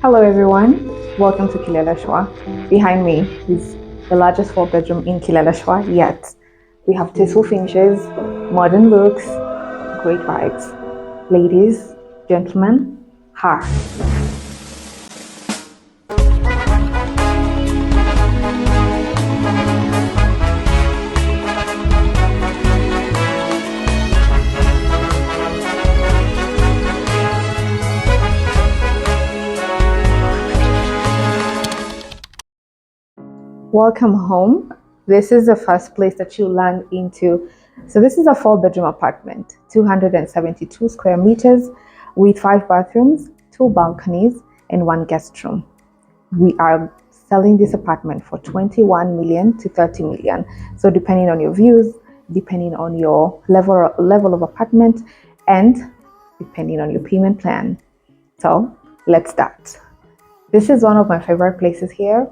Hello everyone, welcome to Kileleshwa. Behind me is the largest 4-bedroom in Kileleshwa yet. We have tasteful finishes, modern looks, great vibes. Ladies, gentlemen, ha! Welcome home. This is the first place that you land into. So this is a 4-bedroom apartment, 272 square meters with 5 bathrooms, 2 balconies and 1 guest room. We are selling this apartment for 21 million to 30 million. So depending on your views, depending on your level of apartment and depending on your payment plan. So let's start. This is one of my favorite places here.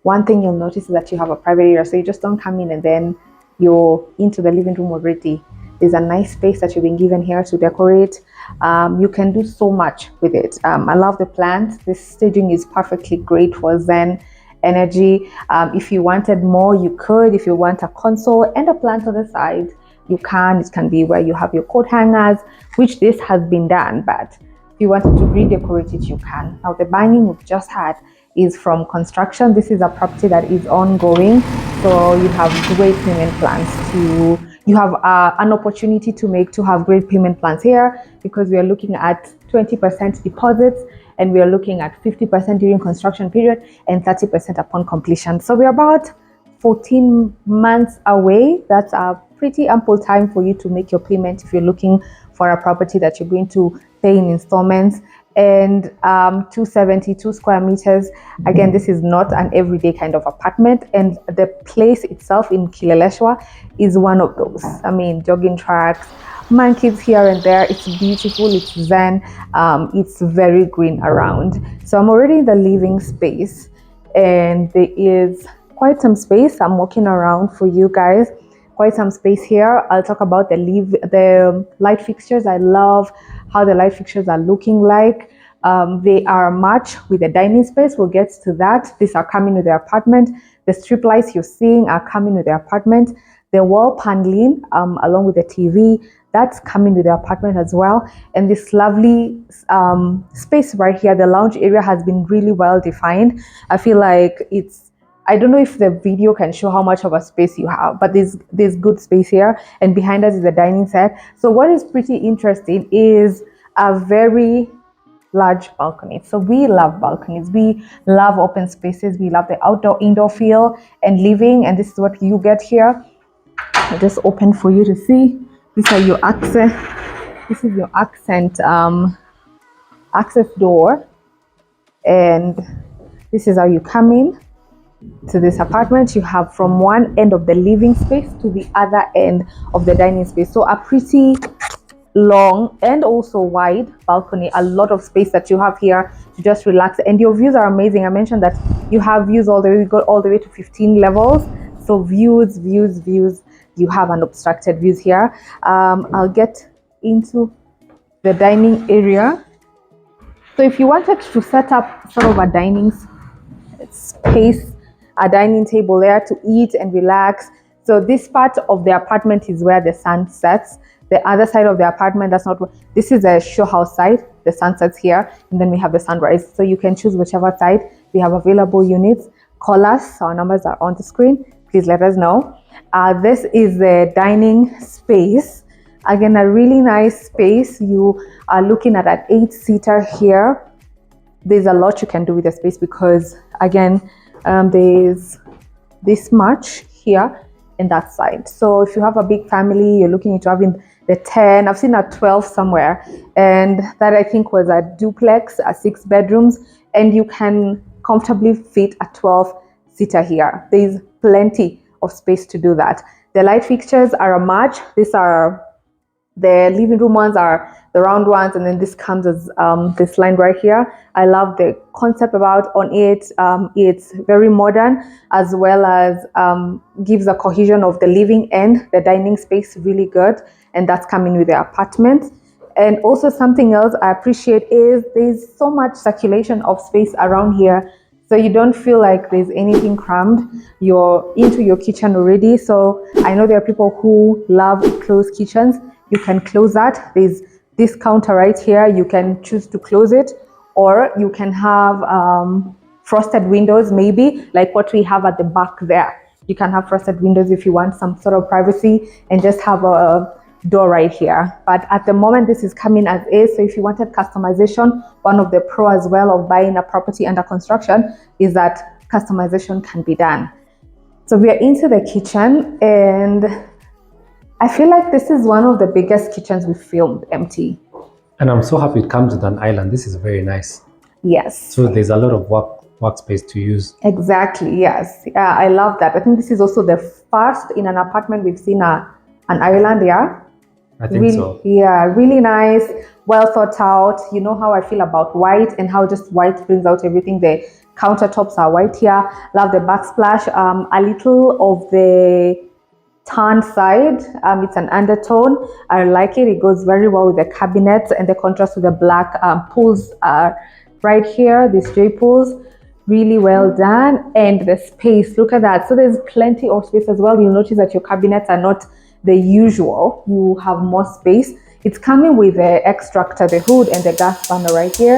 One thing you'll notice is that you have a private area, so you just don't come in and then you're into the living room already. There's a nice space that you've been given here to decorate. You can do so much with it. I love the plants. This staging is perfectly great for Zen energy. If you wanted more, you could. If you want a console and a plant on the side, you can. It can be where you have your coat hangers, which this has been done, but if you wanted to redecorate it, you can. Now the banging we've just had is from construction. This is a property that is ongoing, so you have great payment plans you have an opportunity to have great payment plans here, because we are looking at 20% deposits and we are looking at 50% during construction period and 30% upon completion. So we're about 14 months away. That's a pretty ample time for you to make your payment if you're looking for a property that you're going to pay in installments. And 272 square meters. Again, this is not an everyday kind of apartment, and the place itself in Kileleshwa is one of those. I mean, jogging tracks, monkeys here and there. It's beautiful, it's zen, it's very green around. So I'm already in the living space and there is quite some space. I'm walking around for you guys. Quite some space here. I'll talk about the light fixtures. I love how the light fixtures are looking like. They are matched with the dining space. We'll get to that. These are coming with the apartment. The strip lights you're seeing are coming with the apartment. The wall paneling along with the TV, that's coming with the apartment as well. And this lovely space right here, the lounge area, has been really well defined. I feel like I don't know if the video can show how much of a space you have, but there's good space here. And behind us is the dining set. So what is pretty interesting is a very large balcony. So we love balconies. We love open spaces. We love the indoor feel and living. And this is what you get here. I'll just open for you to see. These are your access. This is your access door. And this is how you come in to this apartment. You have from one end of the living space to the other end of the dining space. So a pretty long and also wide balcony, a lot of space that you have here to just relax. And your views are amazing. I mentioned that you have views all the way, we got all the way to 15 levels. So views. You have unobstructed views here. I'll get into the dining area. So if you wanted to set up sort of a dining space, a dining table there to eat and relax. So this part of the apartment is where the sun sets. The other side of the apartment, this is a show house side. The sun sets here, and then we have the sunrise. So you can choose whichever side. We have available units. Call us. Our numbers are on the screen. Please let us know. This is the dining space. Again, a really nice space. You are looking at an 8-seater here. There's a lot you can do with the space because, again, there's this much here and that side. So if you have a big family, you're looking into having the 10, I've seen a 12 somewhere, and that I think was a duplex, a 6 bedrooms, and you can comfortably fit a 12-seater here. There's plenty of space to do that. The light fixtures are a match. These are the living room ones, are the round ones, and then this comes as this line right here. I love the concept about on it. It's very modern, as well as gives a cohesion of the living and the dining space really good. and that's coming with the apartment. And also something else I appreciate is there's so much circulation of space around here. So you don't feel like there's anything crammed. You're into your kitchen already. So I know there are people who love closed kitchens. You can close that. There's this counter right here. You can choose to close it, or you can have frosted windows, maybe like what we have at the back there. You can have frosted windows if you want some sort of privacy and just have a door right here. But at the moment, this is coming as is. So if you wanted customization, one of the pro as well of buying a property under construction is that customization can be done. So we are into the kitchen, and I feel like this is one of the biggest kitchens we filmed empty. And I'm so happy it comes with an island. This is very nice. Yes. So there's a lot of workspace to use. Exactly, yes. I love that. I think this is also the first in an apartment we've seen an island, yeah? I think really, so. Yeah, really nice, well thought out. You know how I feel about white and how just white brings out everything. The countertops are white here. Love the backsplash. A little of the tan side. It's an undertone. I like it. It goes very well with the cabinets and the contrast with the black pools are right here. These J pools. Really well done. And the space, look at that. So there's plenty of space as well. You'll notice that your cabinets are not the usual. You have more space. It's coming with the extractor, the hood, and the gas burner right here,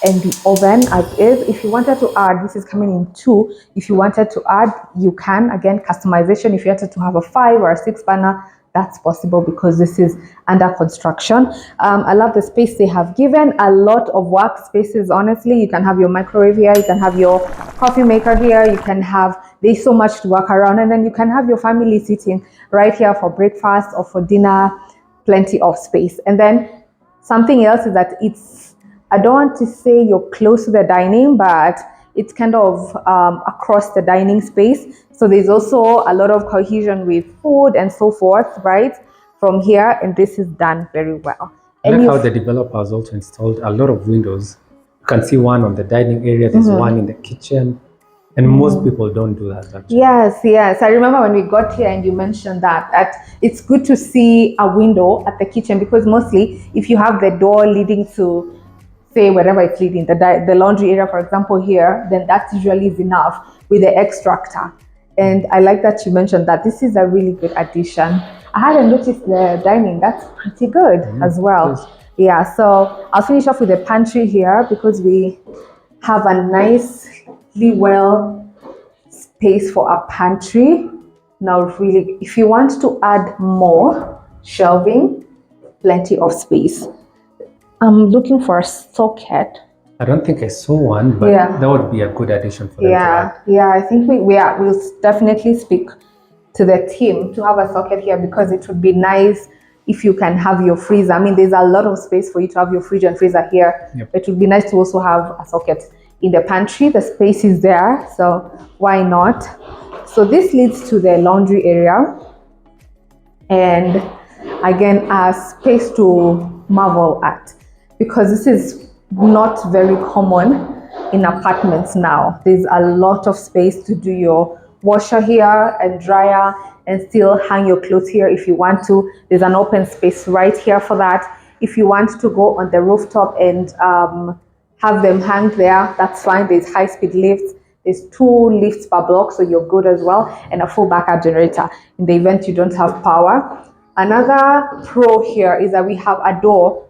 and the oven as is. If you wanted to add, this is coming in 2. If you wanted to add, you can. Again, customization. If you wanted to have a 5 or a 6 burner, that's possible because this is under construction. I love the space they have given. A lot of workspaces, honestly. You can have your microwave here. You can have your coffee maker here. You can have, there's so much to work around. And then you can have your family sitting right here for breakfast or for dinner. Plenty of space. And then something else is that it's, I don't want to say you're close to the dining, but it's kind of across the dining space. So there's also a lot of cohesion with food and so forth, right? From here, and this is done very well. I like how the developer has also installed a lot of windows. You can see one on the dining area, there's one in the kitchen. And most people don't do that, actually. Yes. I remember when we got here and you mentioned that it's good to see a window at the kitchen, because mostly if you have the door leading to, say, wherever it's leading, the laundry area, for example, here, then that usually is enough with the extractor. And I like that you mentioned that. This is a really good addition. I hadn't noticed the dining. That's pretty good as well. Yeah, so I'll finish off with the pantry here because we have a nicely well space for a pantry. Now, really, if you want to add more shelving, plenty of space. I'm looking for a socket. I don't think I saw one, but that would be a good addition for them to add. Yeah, I think we'll definitely speak to the team to have a socket here, because it would be nice if you can have your freezer. I mean, there's a lot of space for you to have your fridge and freezer here. It would be nice to also have a socket in the pantry. The space is there, so why not? So this leads to the laundry area, and again, a space to marvel at, because this is not very common in apartments now. There's a lot of space to do your washer here and dryer and still hang your clothes here if you want to. There's an open space right here for that. If you want to go on the rooftop and have them hang there, that's fine. There's high-speed lifts. There's 2 lifts per block, so you're good as well, and a full backup generator in the event you don't have power. Another pro here is that we have a door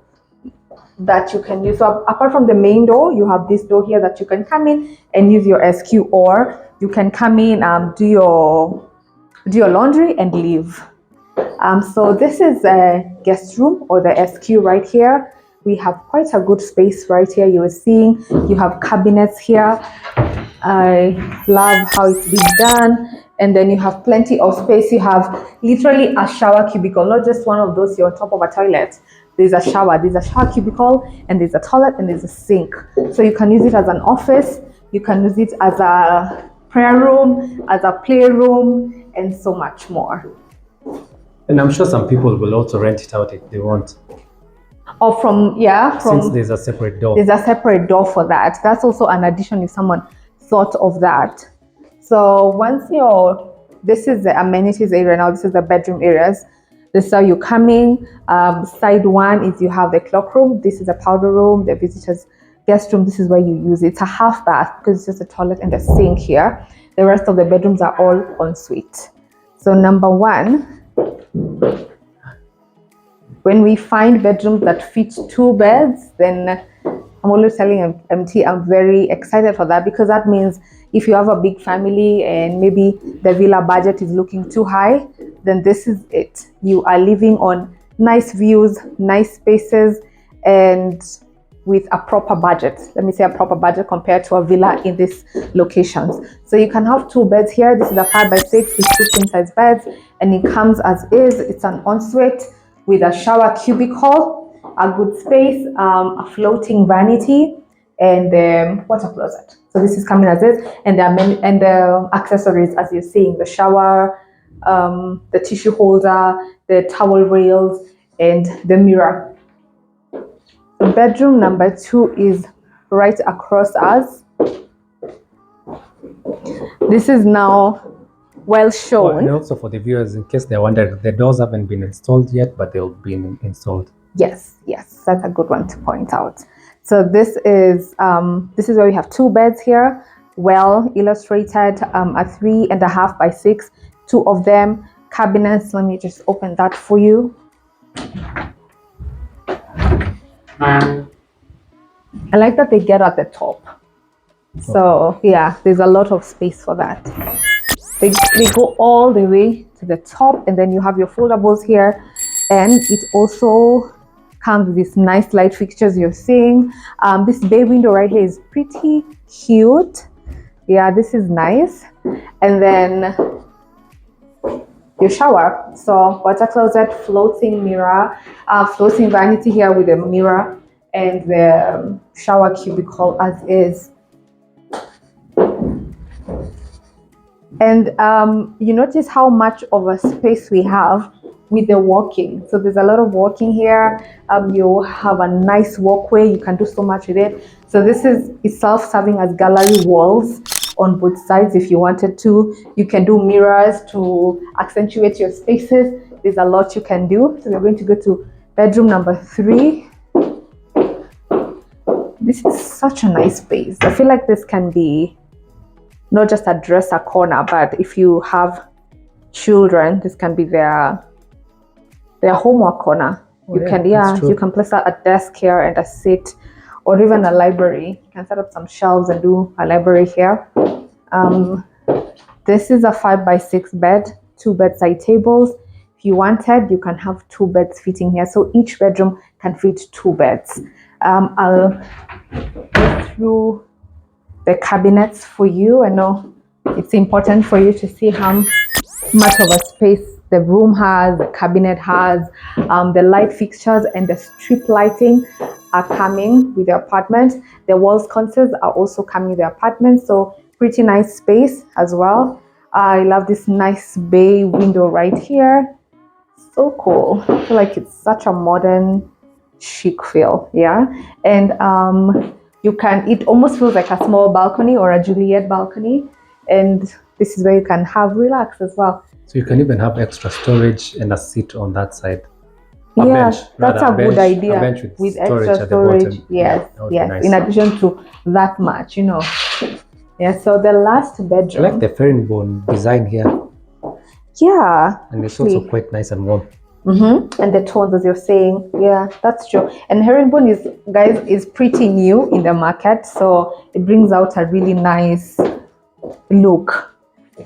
that you can use. So apart from the main door, you have this door here that you can come in and use your SQ, or you can come in, do your laundry and leave. So this is a guest room, or the SQ right here. We have quite a good space right here. You are seeing you have cabinets here. I love how it's been done. And then you have plenty of space. You have literally a shower cubicle, not just one of those you're on top of a toilet. There's a shower cubicle, and there's a toilet, and there's a sink. So you can use it as an office, you can use it as a prayer room, as a playroom, and so much more. And I'm sure some people will also rent it out if they want. Or since there's a separate door. There's a separate door for that. That's also an addition if someone thought of that. So once this is the amenities area now, this is the bedroom areas. This is how you come in. Side one is you have the clock room. This is a powder room, the visitors guest room. This is where you use it. It's a half bath because it's just a toilet and a sink here. The rest of the bedrooms are all en suite. So number one, when we find bedrooms that fit 2 beds, then I'm always telling MT I'm very excited for that, because that means if you have a big family and maybe the villa budget is looking too high, then this is it. You are living on nice views, nice spaces, and with a proper budget. Let me say a proper budget compared to a villa in these locations. So you can have 2 beds here. This is a 5x6 with 2 queen size beds, and it comes as is. It's an ensuite with a shower cubicle, a good space, a floating vanity, and water closet. So this is coming as is, and there are many and the accessories as you're seeing: the shower, the tissue holder, the towel rails, and the mirror. Bedroom number 2 is right across us. This is now well shown. And also for the viewers, in case they're wondering, the doors haven't been installed yet, but they'll be installed. Yes, that's a good one to point out. So this is where we have 2 beds here, well illustrated, a 3.5 by 6, 2 of them cabinets. Let me just open that for you. I like that they get at the top. So yeah, there's a lot of space for that. They go all the way to the top, and then you have your foldables here, and it also comes with these nice light fixtures you're seeing. This bay window right here is pretty cute. Yeah, this is nice. And then your shower. So water closet, floating mirror, floating vanity here with a mirror, and the shower cubicle as is. And you notice how much of a space we have with the walking. So there's a lot of walking here. You have a nice walkway. You can do so much with it. So this is itself serving as gallery walls on both sides if you wanted to. You can do mirrors to accentuate your spaces. There's a lot you can do. So we're going to go to bedroom number 3. This is such a nice space. I feel like this can be not just a dresser corner, but if you have children, this can be their homework corner. You can place a desk here and a seat, or even a library. You can set up some shelves and do a library here. This is a 5x6 bed, 2 bedside tables. If you wanted, you can have 2 beds fitting here. So each bedroom can fit 2 beds. I'll go through the cabinets for you. I know it's important for you to see how much of a space the room has, the cabinet has. The light fixtures and the strip lighting are coming with the apartment. The wall sconces are also coming with the apartment. So pretty nice space as well. I love this nice bay window right here. So cool. I feel like it's such a modern chic feel. Yeah. And it almost feels like a small balcony or a Juliet balcony. And this is where you can relax as well. So you can even have extra storage and a seat on that side. That's a good idea. A bench with storage extra at the bottom. Yes, yes. Nice. In addition to that much, Yeah, so the last bedroom. I like the herringbone design here. Yeah. And it's also quite nice and warm. And the tones, as you're saying, yeah, that's true. And herringbone is pretty new in the market, so it brings out a really nice look.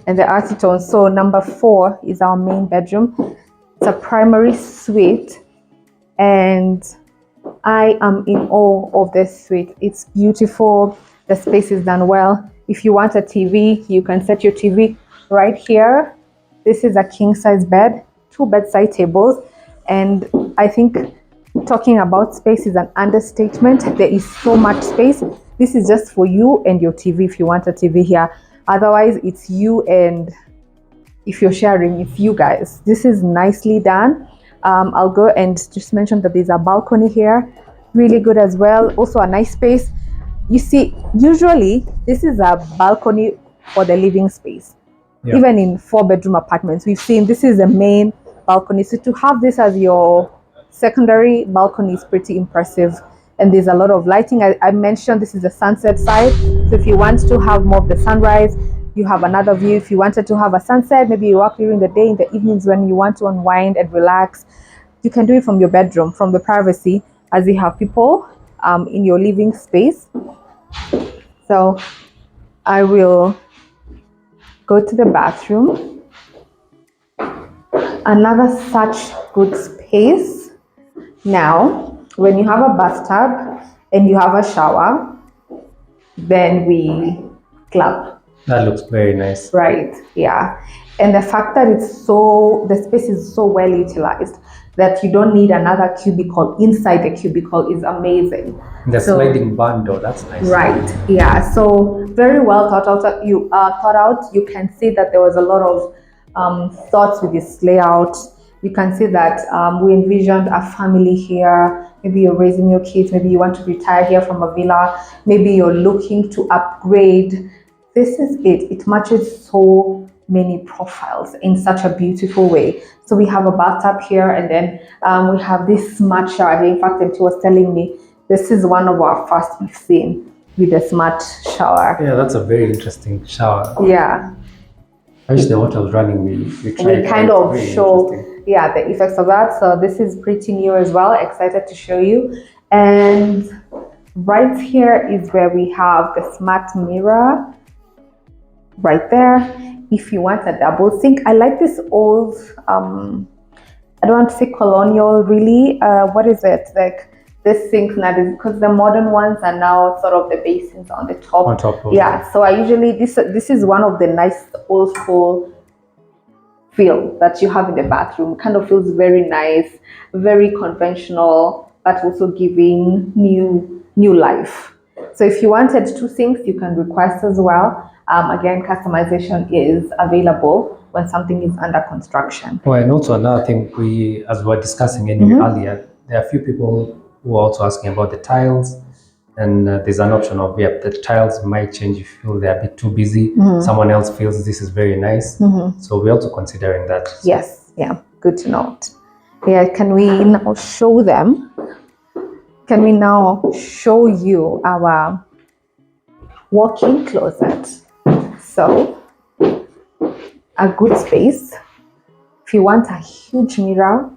And the acetone. So number 4 is our main bedroom. It's a primary suite, and I am in awe of this suite. It's beautiful. The space is done well. If you want a TV, you can set your TV right here. This is a king size bed, 2 bedside tables, and I think talking about space is an understatement. There is so much space. This is just for you and your TV if you want a TV here. Otherwise, it's you, and if you're sharing, it's you guys. This is nicely done. I'll go and just mention that there's a balcony here, really good as well. Also a nice space. You see, usually this is a balcony for the living space. Yeah. Even in 4-bedroom apartments, we've seen this is the main balcony. So to have this as your secondary balcony is pretty impressive. And there's a lot of lighting. I mentioned this is the sunset side. So if you want to have more of the sunrise, you have another view. If you wanted to have a sunset, maybe you work during the day, in the evenings when you want to unwind and relax, you can do it from your bedroom, from the privacy, as you have people in your living space. So I will go to the bathroom. Another such good space. Now, when you have a bathtub and you have a shower, then we clap. That looks very nice. Right, yeah. And the fact that the space is so well utilized that you don't need another cubicle inside the cubicle is amazing. The sliding barn door, that's nice. Right, yeah. So very well thought out. You can see that there was a lot of thoughts with this layout. You can see that we envisioned a family here. Maybe you're raising your kids. Maybe you want to retire here from a villa. Maybe you're looking to upgrade. This is it. It matches so many profiles in such a beautiful way. So we have a bathtub here, and then we have this smart shower here. In fact, MT was telling me this is one of our first we've seen with a smart shower. Yeah, that's a very interesting shower. Yeah. I wish the water was running. We kind of show the effects of that. So this is pretty new as well. Excited to show you. And right here is where we have the smart mirror right there. If you want a double sink, I like this old I don't want to say colonial, really. What is it, like this sink now, because the modern ones are now sort of the basins on the top. On top of so I usually this is one of the nice old school feel that you have in the bathroom. Kind of feels very nice, very conventional, but also giving new life. So if you wanted 2 sinks, you can request as well. Again, customization is available when something is under construction. Oh, and also another thing, as we were discussing earlier, there are a few people who are also asking about the tiles, and there's an option of the tiles might change if you feel they're a bit too busy. Someone else feels this is very nice, so we're also considering that. Yes, yeah, good to note. Yeah, can we now show them? Can we now show you our walk-in closet? So, a good space. If you want a huge mirror,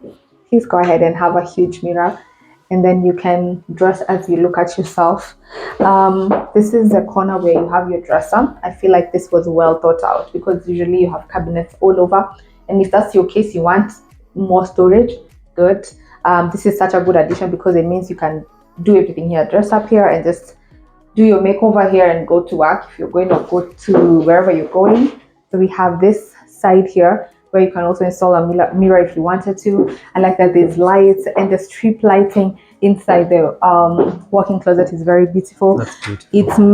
please go ahead and have a huge mirror, and then you can dress as you look at yourself. This is the corner where you have your dresser. I feel like this was well thought out, because usually you have cabinets all over, and if that's your case, you want more storage, good. This is such a good addition because it means you can do everything here, dress up here, and just do your makeover here and go to work if you're going to go to wherever you're going. So we have this side here where you can also install a mirror if you wanted to. I like that there's lights, and the strip lighting inside the walk-in closet is very beautiful. That's beautiful.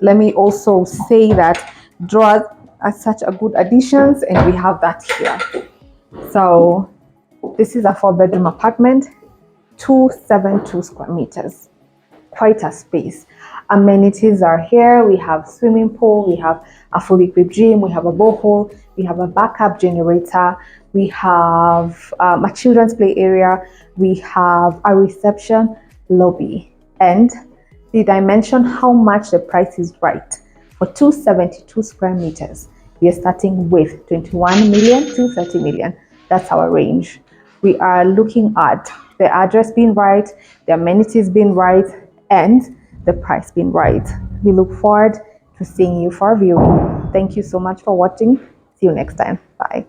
Let me also say that drawers are such a good additions, and we have that here. So this is a 4-bedroom apartment, 272 square meters. Quite a space. Amenities are here. We have swimming pool, we have a fully equipped gym, we have a borehole, we have a backup generator, we have a children's play area, we have a reception lobby. And did I mention how much the price is right? For 272 square meters, we are starting with 21 million to 30 million. That's our range. We are looking at the address being right, the amenities being right, and the price being right. We look forward to seeing you for viewing. Thank you so much for watching. See you next time. Bye.